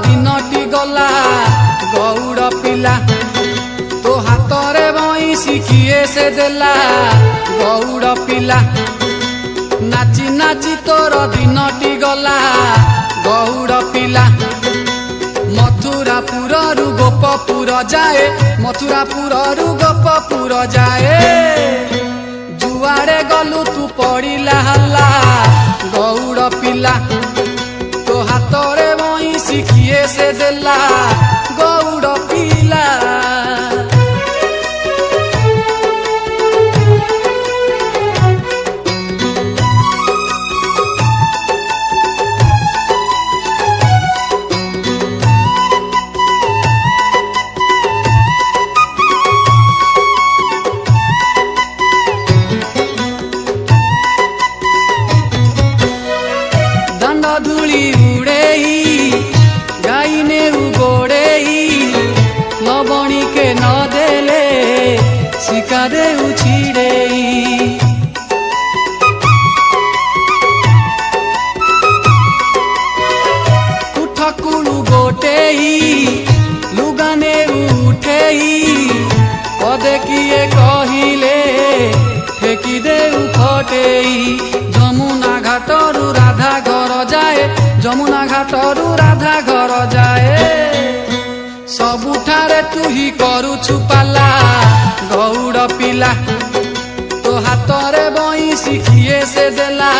दिनटी गला गौड़ पिला तो हातरे बईसी किए से देला गौड़ पिला नाची नाची तोर दिनटी गला गौड़ पिला मथुरापुर रु गोपपुर जाए मथुरापुर रु गोपपुर जाए जुआड़े गलु तू पड़िला हल्ला गौड़ पिला तो हातरे बईसी किए से देला गौड़ पिला। धूली उड़ेई गाईने उगोड़ेई लवणी के न देले शिकारे उछिड़ेई उठकुलु गोटेई लुगाने उठेई पदे किए कहिले ठेकी दे उठटेई जमुना घाटरू राधा घर जाए जमुना घाटरू राधा घर जाए सबुठारे तू ही करुछु पाला गौड़ पिला तो हातरे बईसी किए से देला।